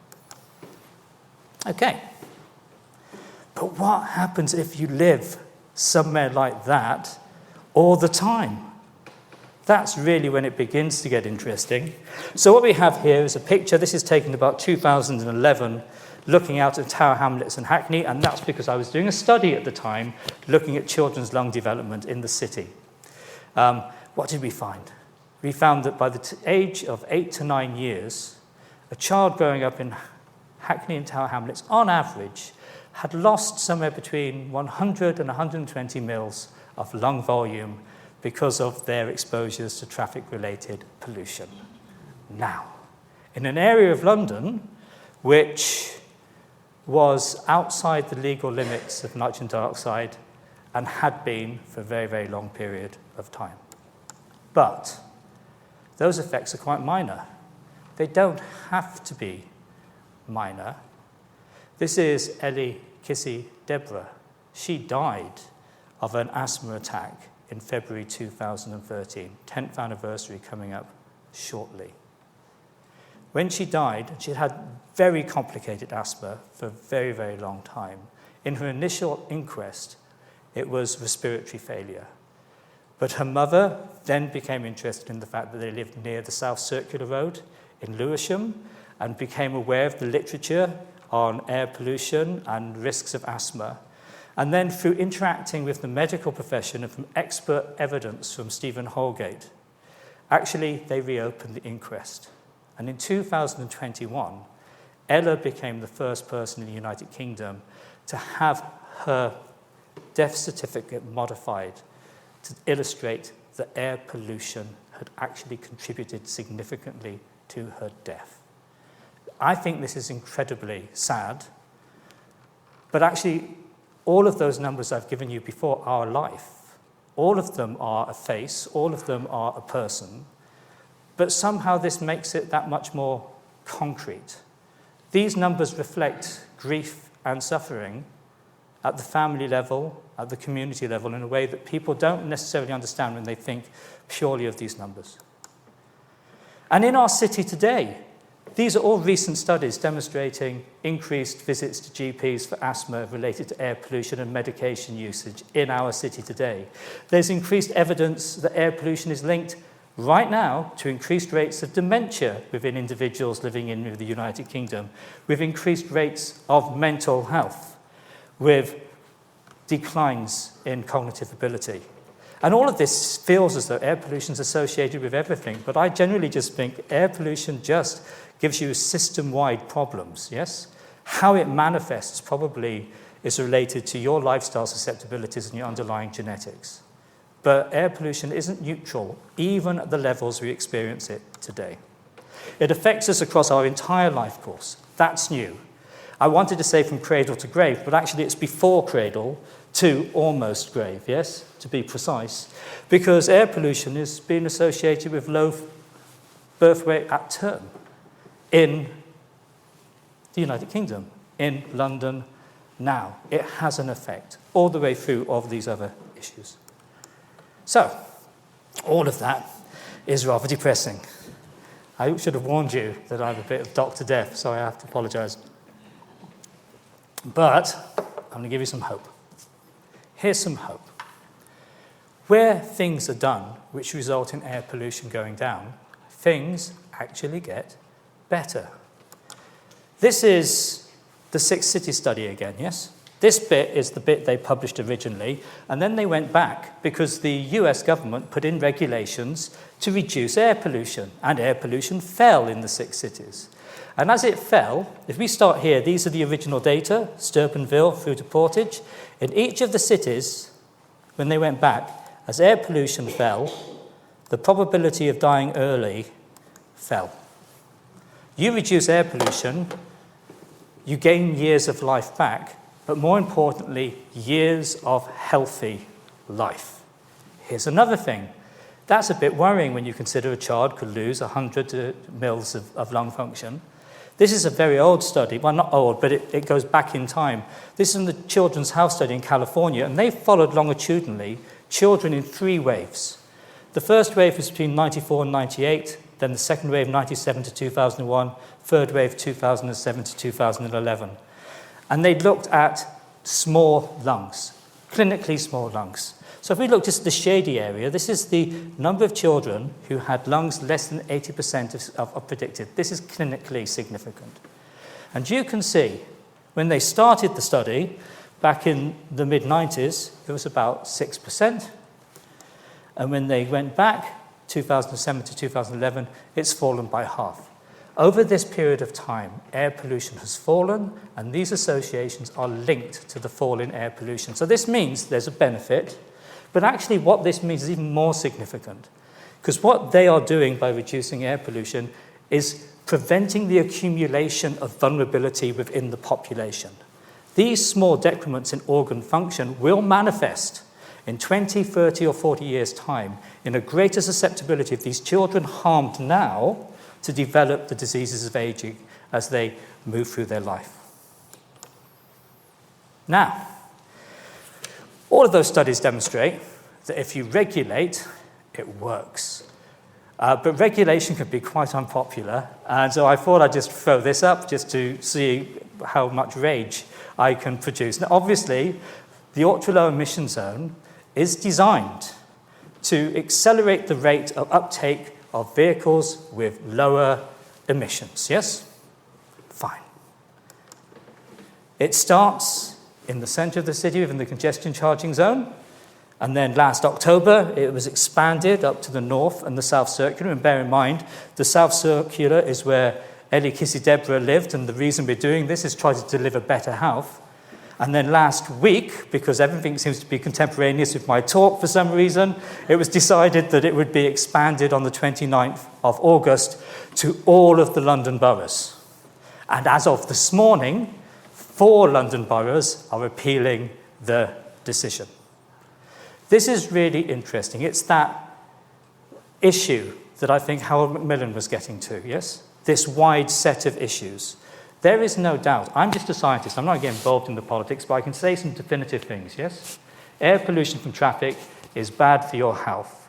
Okay. But what happens if you live somewhere like that all the time? That's really when it begins to get interesting. So what we have here is a picture. This is taken about 2011, looking out at Tower Hamlets and Hackney, and that's because I was doing a study at the time looking at children's lung development in the city. What did we find? We found that by the age of 8 to 9 years, a child growing up in Hackney and Tower Hamlets, on average, had lost somewhere between 100 and 120 mils of lung volume because of their exposures to traffic-related pollution. Now, in an area of London which was outside the legal limits of nitrogen dioxide and had been for a very, very long period of time. But those effects are quite minor. They don't have to be minor. This is Ellie Kissy Deborah. She died of an asthma attack in February 2013, 10th anniversary coming up shortly. When she died, she'd had very complicated asthma for a very, very long time. In her initial inquest, it was respiratory failure. But her mother then became interested in the fact that they lived near the South Circular Road in Lewisham and became aware of the literature on air pollution and risks of asthma. And then through interacting with the medical profession and from expert evidence from Stephen Holgate, actually they reopened the inquest. And in 2021, Ella became the first person in the United Kingdom to have her death certificate modified to illustrate that air pollution had actually contributed significantly to her death. I think this is incredibly sad, but actually all of those numbers I've given you before are life. All of them are a face, all of them are a person, but somehow this makes it that much more concrete. These numbers reflect grief and suffering at the family level, at the community level, in a way that people don't necessarily understand when they think purely of these numbers. And in our city today, these are all recent studies demonstrating increased visits to GPs for asthma related to air pollution and medication usage in our city today. There's increased evidence that air pollution is linked right now to increased rates of dementia within individuals living in the United Kingdom, with increased rates of mental health, with declines in cognitive ability. And all of this feels as though air pollution is associated with everything, but I generally just think air pollution just gives you system-wide problems, yes? How it manifests probably is related to your lifestyle susceptibilities and your underlying genetics. But air pollution isn't neutral, even at the levels we experience it today. It affects us across our entire life course. That's new. I wanted to say from cradle to grave, but actually it's before cradle to almost grave, yes, to be precise, because air pollution has been associated with low birth rate at term in the United Kingdom, in London now. It has an effect all the way through all of these other issues. So, all of that is rather depressing. I should have warned you that I'm a bit of Dr. Death, so I have to apologise. But I'm going to give you some hope. Here's some hope. Where things are done which result in air pollution going down, things actually get better. This is the Six Cities study again, yes? This bit is the bit they published originally, and then they went back because the US government put in regulations to reduce air pollution, and air pollution fell in the six cities. And as it fell, if we start here, these are the original data, Sturpenville through to Portage. In each of the cities, when they went back, as air pollution fell, the probability of dying early fell. You reduce air pollution, you gain years of life back, but more importantly, years of healthy life. Here's another thing. That's a bit worrying when you consider a child could lose 100 mils of lung function. This is a very old study. Well, not old, but it goes back in time. This is in the Children's Health Study in California, and they followed longitudinally children in 3 waves. The first wave was between 94 and 98, then the second wave, 97 to 2001, third wave, 2007 to 2011. And they looked at small lungs, clinically small lungs. So if we look just at the shady area, this is the number of children who had lungs less than 80% of predicted. This is clinically significant. And you can see, when they started the study, back in the mid-90s, it was about 6%. And when they went back, 2007 to 2011, it's fallen by half. Over this period of time, air pollution has fallen, and these associations are linked to the fall in air pollution. So this means there's a benefit, but actually what this means is even more significant, because what they are doing by reducing air pollution is preventing the accumulation of vulnerability within the population. These small decrements in organ function will manifest in 20, 30, or 40 years' time in a greater susceptibility of these children harmed now to develop the diseases of aging as they move through their life. Now, all of those studies demonstrate that if you regulate, it works. But regulation can be quite unpopular, and so I thought I'd just throw this up just to see how much rage I can produce. Now, obviously, the ultra-low emission zone is designed to accelerate the rate of uptake of vehicles with lower emissions, yes? Fine. It starts in the center of the city within the congestion charging zone, and then last October it was expanded up to the north and the South Circular. And bear in mind, the South Circular is where Eli Kissi-Deborah lived, and the reason we're doing this is try to deliver better health. And then last week, because everything seems to be contemporaneous with my talk for some reason, it was decided that it would be expanded on the 29th of August to all of the London boroughs. And as of this morning, 4 London boroughs are appealing the decision. This is really interesting. It's that issue that I think Harold Macmillan was getting to, yes? This wide set of issues. There is no doubt. I'm just a scientist. I'm not getting involved in the politics, but I can say some definitive things, yes? Air pollution from traffic is bad for your health.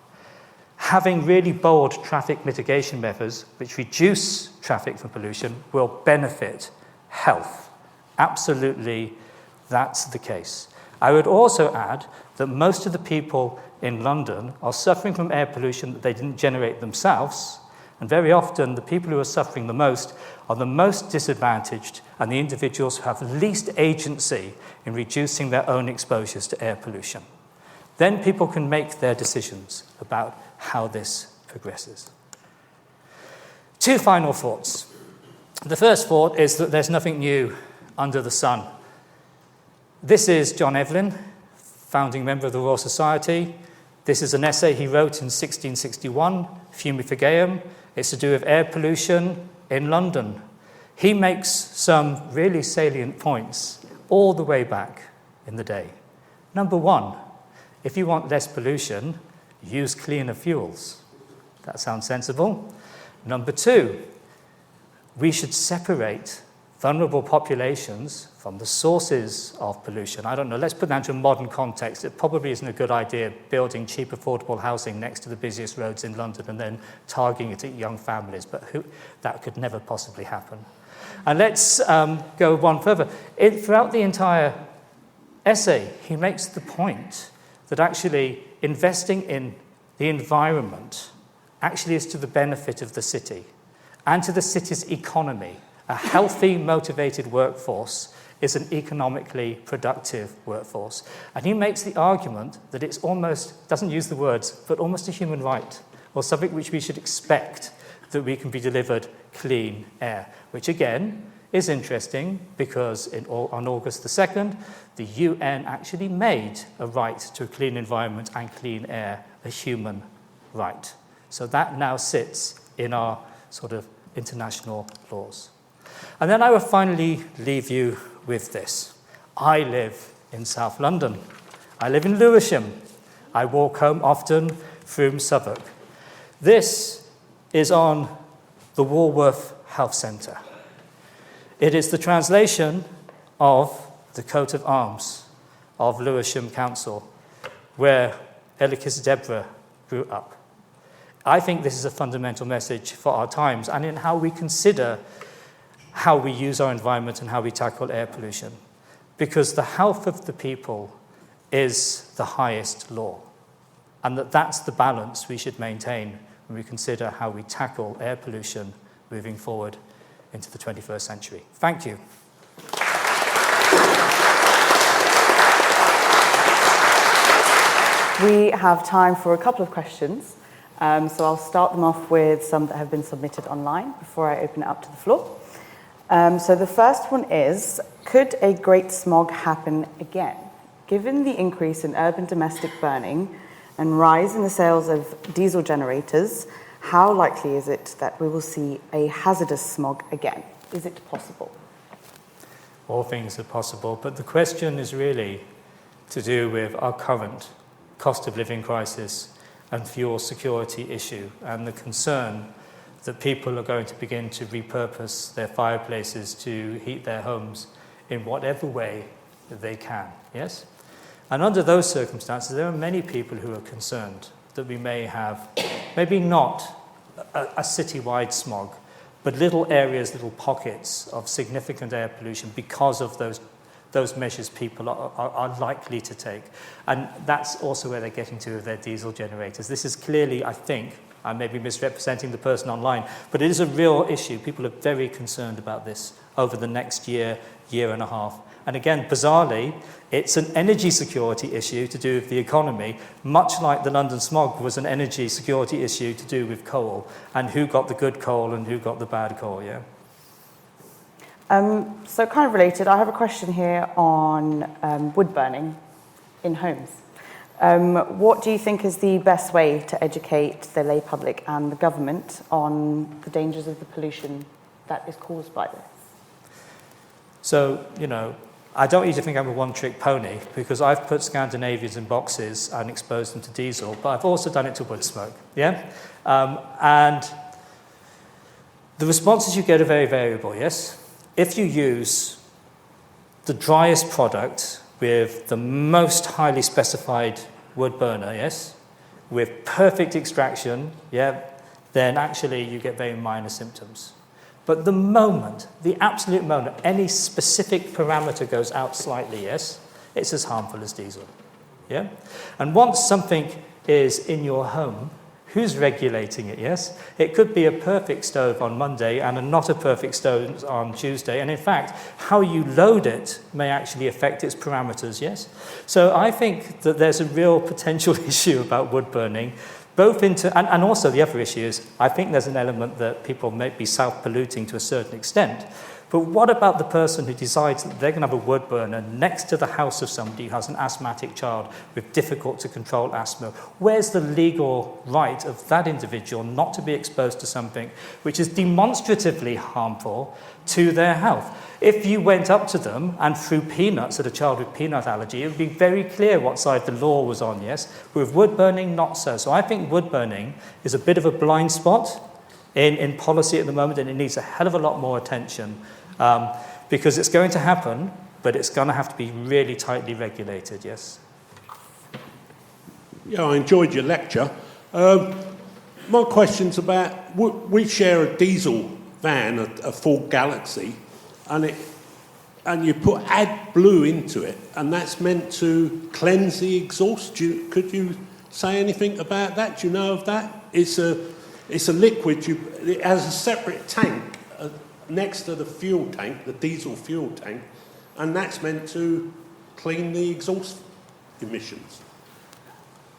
Having really bold traffic mitigation methods which reduce traffic from pollution will benefit health. Absolutely, that's the case. I would also add that most of the people in London are suffering from air pollution that they didn't generate themselves, and very often the people who are suffering the most are the most disadvantaged and the individuals who have least agency in reducing their own exposures to air pollution. Then people can make their decisions about how this progresses. 2 final thoughts. The first thought is that there's nothing new under the sun. This is John Evelyn, founding member of the Royal Society. This is an essay he wrote in 1661, Fumifigeum. It's to do with air pollution in London. He makes some really salient points all the way back in the day. Number 1, if you want less pollution, use cleaner fuels. That sounds sensible. Number 2, we should separate vulnerable populations from the sources of pollution. I don't know, let's put that into a modern context. It probably isn't a good idea building cheap, affordable housing next to the busiest roads in London and then targeting it at young families, but that could never possibly happen. And let's go one further. Throughout the entire essay, he makes the point that actually investing in the environment actually is to the benefit of the city and to the city's economy. A healthy, motivated workforce is an economically productive workforce. And he makes the argument that it's almost, doesn't use the words, but almost a human right, or something which we should expect that we can be delivered clean air, which again is interesting because on August the 2nd, the UN actually made a right to a clean environment and clean air a human right. So that now sits in our sort of international laws. And then I will finally leave you with this. I live in South London. I live in Lewisham. I walk home often Frome, Southwark. This is on the Walworth Health Centre. It is the translation of the coat of arms of Lewisham Council, where Elikiss Deborah grew up. I think this is a fundamental message for our times and in how we consider how we use our environment and how we tackle air pollution. Because the health of the people is the highest law. And that's the balance we should maintain when we consider how we tackle air pollution moving forward into the 21st century. Thank you. We have time for a couple of questions. So I'll start them off with some that have been submitted online before I open it up to the floor. So the first one is, could a Great Smog happen again? Given the increase in urban domestic burning and rise in the sales of diesel generators, how likely is it that we will see a hazardous smog again? Is it possible? All things are possible, but the question is really to do with our current cost of living crisis and fuel security issue, and the concern that people are going to begin to repurpose their fireplaces to heat their homes in whatever way that they can, yes? And under those circumstances, there are many people who are concerned that we may have, maybe not a citywide smog, but little areas, little pockets of significant air pollution because of those measures people are likely to take. And that's also where they're getting to with their diesel generators. This is clearly, I think, I may be misrepresenting the person online, but it is a real issue. People are very concerned about this over the next year, year and a half. And again, bizarrely, it's an energy security issue to do with the economy, much like the London smog was an energy security issue to do with coal, and who got the good coal and who got the bad coal, yeah? So kind of related, I have a question here on wood burning in homes. What do you think is the best way to educate the lay public and the government on the dangers of the pollution that is caused by this? So, I don't usually think I'm a one-trick pony because I've put Scandinavians in boxes and exposed them to diesel, but I've also done it to wood smoke, yeah? And the responses you get are very variable, yes? If you use the driest product with the most highly specified wood burner, yes, with perfect extraction, yeah, then actually you get very minor symptoms. But the absolute moment, any specific parameter goes out slightly, yes, it's as harmful as diesel, yeah? And once something is in your home, who's regulating it, yes? It could be a perfect stove on Monday and a not a perfect stove on Tuesday. And in fact, how you load it may actually affect its parameters, yes? So I think that there's a real potential issue about wood burning, and also the other issue is, I think there's an element that people may be self-polluting to a certain extent. But what about the person who decides that they're going to have a wood burner next to the house of somebody who has an asthmatic child with difficult to control asthma? Where's the legal right of that individual not to be exposed to something which is demonstratively harmful to their health? If you went up to them and threw peanuts at a child with peanut allergy, it would be very clear what side the law was on, yes? But with wood burning, not so. So I think wood burning is a bit of a blind spot in policy at the moment, and it needs a hell of a lot more attention because it's going to happen, but it's going to have to be really tightly regulated, yes? Yeah, I enjoyed your lecture. My question's about, we share a diesel van, a Ford Galaxy, and you put AdBlue into it, and that's meant to cleanse the exhaust. Could you say anything about that? Do you know of that? It's a liquid. It has a separate tank next to the fuel tank, the diesel fuel tank, and that's meant to clean the exhaust emissions.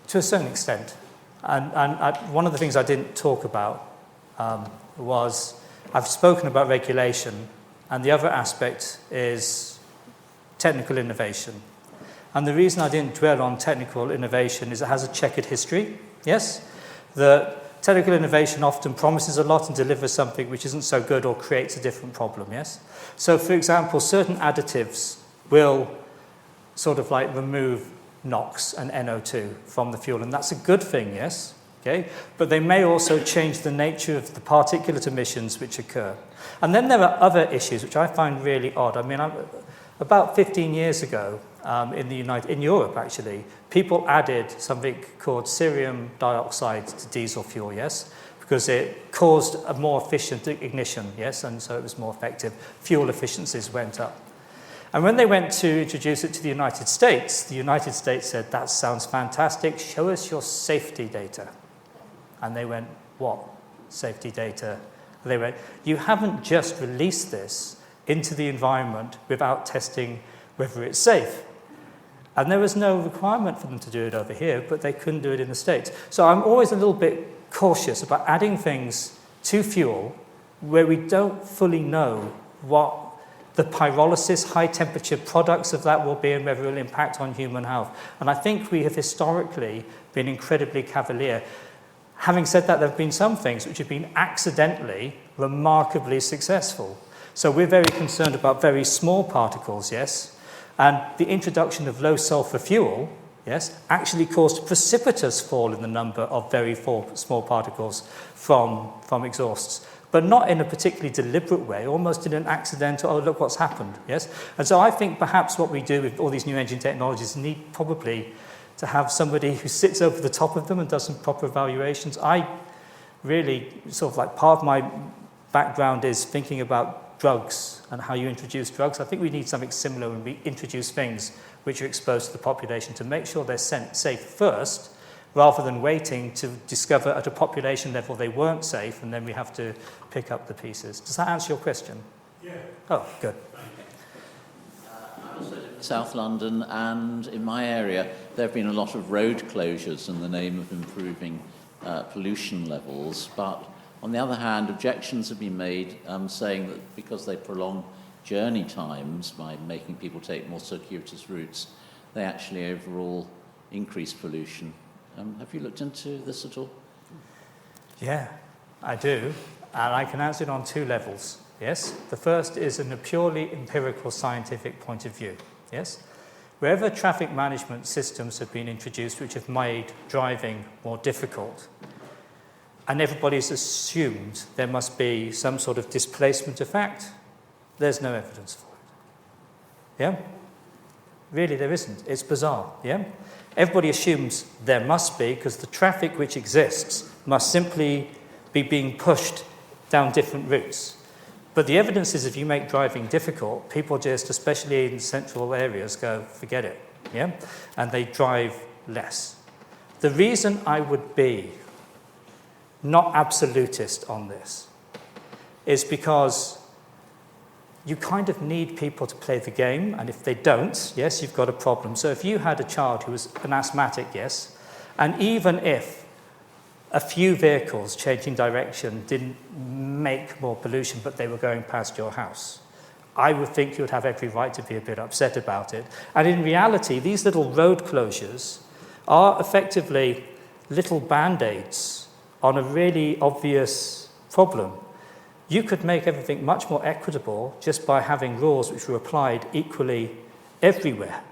To a certain extent. And one of the things I didn't talk about was, I've spoken about regulation, and the other aspect is technical innovation. And the reason I didn't dwell on technical innovation is it has a checkered history, yes? The technical innovation often promises a lot and delivers something which isn't so good or creates a different problem, yes? So, for example, certain additives will sort of like remove NOx and NO2 from the fuel, and that's a good thing, yes? okay? But they may also change the nature of the particulate emissions which occur. And then there are other issues which I find really odd. I mean, about 15 years ago, in Europe actually, people added something called cerium dioxide to diesel fuel, yes? Because it caused a more efficient ignition, yes? And so it was more effective. Fuel efficiencies went up. And when they went to introduce it to the United States said, that sounds fantastic, show us your safety data. And they went, what? Safety data? And they went, you haven't just released this into the environment without testing whether it's safe. And there was no requirement for them to do it over here, but they couldn't do it in the States. So I'm always a little bit cautious about adding things to fuel where we don't fully know what the pyrolysis, high-temperature products of that will be and whether it will impact on human health. And I think we have historically been incredibly cavalier. Having said that, there have been some things which have been accidentally remarkably successful. So we're very concerned about very small particles, yes? And the introduction of low-sulfur fuel, yes, actually caused a precipitous fall in the number of very small particles from exhausts. But not in a particularly deliberate way, almost in an accidental, oh, look what's happened, yes? And so I think perhaps what we do with all these new engine technologies need probably to have somebody who sits over the top of them and does some proper evaluations. I really, sort of like part of my background is thinking about drugs and how you introduce drugs. I think we need something similar when we introduce things which are exposed to the population to make sure they're safe first, rather than waiting to discover at a population level they weren't safe, and then we have to pick up the pieces. Does that answer your question? Yeah. Oh, good. I also live in South London, and in my area there have been a lot of road closures in the name of improving pollution levels, but on the other hand, objections have been made saying that because they prolong journey times by making people take more circuitous routes, they actually overall increase pollution. Have you looked into this at all? Yeah, I do. And I can answer it on two levels, yes? The first is in a purely empirical scientific point of view, yes? Wherever traffic management systems have been introduced which have made driving more difficult, and everybody's assumed there must be some sort of displacement effect, there's no evidence for it. Yeah? Really, there isn't. It's bizarre, yeah? Everybody assumes there must be, because the traffic which exists must simply be being pushed down different routes. But the evidence is if you make driving difficult, people just, especially in central areas, go, forget it, yeah? And they drive less. The reason I would be not absolutist on this is because you kind of need people to play the game, and if they don't, yes, you've got a problem. So if you had a child who was an asthmatic, yes, and even if a few vehicles changing direction didn't make more pollution, but they were going past your house, I would think you would have every right to be a bit upset about it. And in reality, these little road closures are effectively little band-aids on a really obvious problem. You could make everything much more equitable just by having rules which were applied equally everywhere.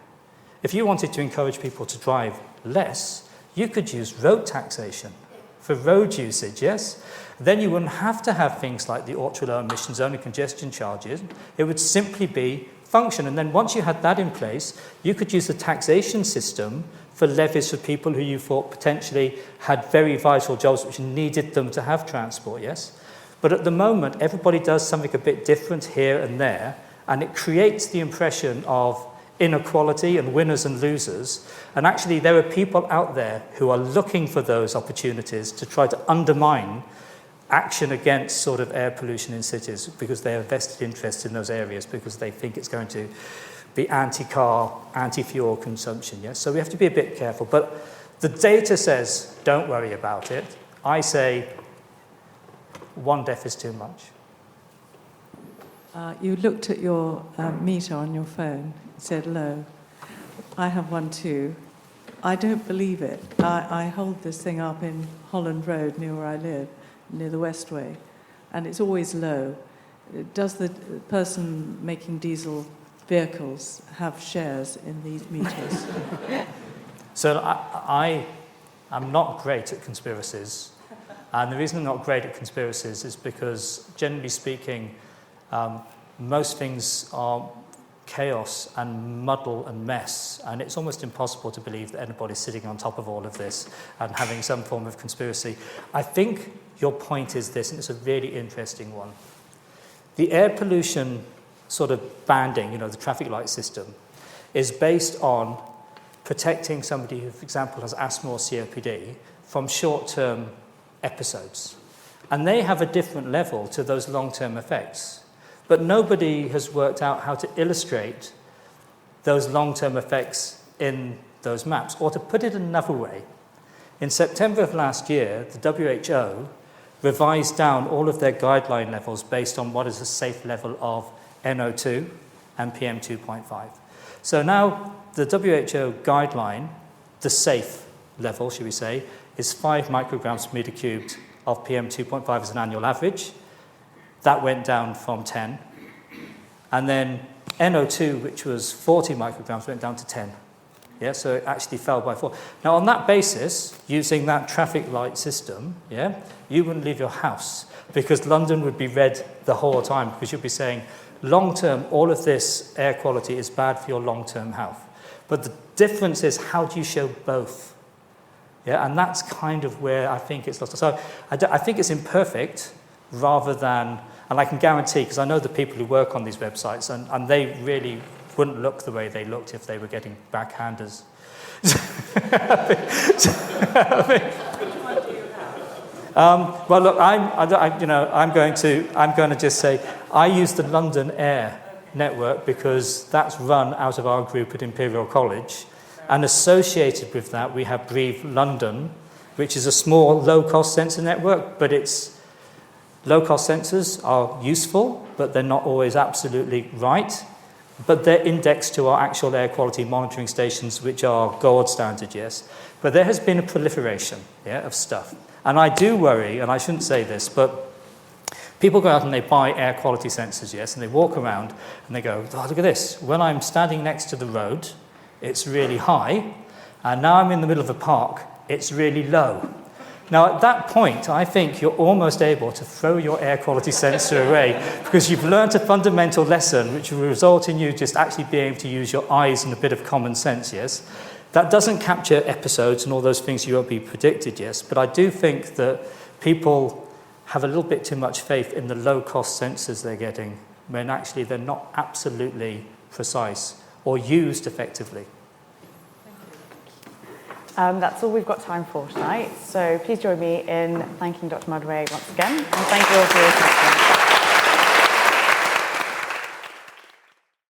If you wanted to encourage people to drive less, you could use road taxation for road usage, yes? Then you wouldn't have to have things like the ultra-low emission zone and congestion charges. It would simply be function. And then once you had that in place, you could use the taxation system for levies for people who you thought potentially had very vital jobs which needed them to have transport, yes? But at the moment, everybody does something a bit different here and there, and it creates the impression of inequality and winners and losers. And actually, there are people out there who are looking for those opportunities to try to undermine action against sort of air pollution in cities because they have vested interest in those areas because they think it's going to be anti-car, anti-fuel consumption, yes? So we have to be a bit careful. But the data says, don't worry about it. I say, one death is too much. You looked at your meter on your phone. It said low. I have one too. I don't believe it. I hold this thing up in Holland Road near where I live, near the Westway, and it's always low. Does the person making diesel vehicles have shares in these meters? So I I'm not great at conspiracies. And the reason I'm not great at conspiracies is because, generally speaking, most things are chaos and muddle and mess, and it's almost impossible to believe that anybody's sitting on top of all of this and having some form of conspiracy. I think your point is this, and it's a really interesting one. The air pollution sort of banding, the traffic light system, is based on protecting somebody who, for example, has asthma or COPD from short-term episodes. And they have a different level to those long-term effects. But nobody has worked out how to illustrate those long-term effects in those maps. Or to put it another way, in September of last year, the WHO revised down all of their guideline levels based on what is a safe level of NO2 and PM2.5. So now the WHO guideline, the safe level, should we say, is 5 micrograms per meter cubed of PM2.5 as an annual average. That went down from 10. And then NO2, which was 40 micrograms, went down to 10. Yeah, so it actually fell by 4. Now, on that basis, using that traffic light system, you wouldn't leave your house because London would be red the whole time because you'd be saying, long-term, all of this air quality is bad for your long-term health. But the difference is, how do you show both? Yeah, and that's kind of where I think it's lost. So I think it's imperfect rather than, and I can guarantee, because I know the people who work on these websites, and they really wouldn't look the way they looked if they were getting backhanders. Well, look, I'm going to just say I use the London Air network because that's run out of our group at Imperial College, and associated with that we have Breathe London, which is a small low-cost sensor network, but it's low-cost sensors are useful, but they're not always absolutely right. But they're indexed to our actual air quality monitoring stations, which are gold standard, yes. But there has been a proliferation of stuff. And I do worry, and I shouldn't say this, but people go out and they buy air quality sensors, yes, and they walk around and they go, oh, look at this. When I'm standing next to the road, it's really high, and now I'm in the middle of a park, it's really low. Now, at that point, I think you're almost able to throw your air quality sensor away because you've learned a fundamental lesson which will result in you just actually being able to use your eyes and a bit of common sense, yes? That doesn't capture episodes and all those things you won't be predicted, yes? But I do think that people have a little bit too much faith in the low-cost sensors they're getting when actually they're not absolutely precise or used effectively. That's all we've got time for tonight. So please join me in thanking Dr. Mudway once again. And thank you all for your attention.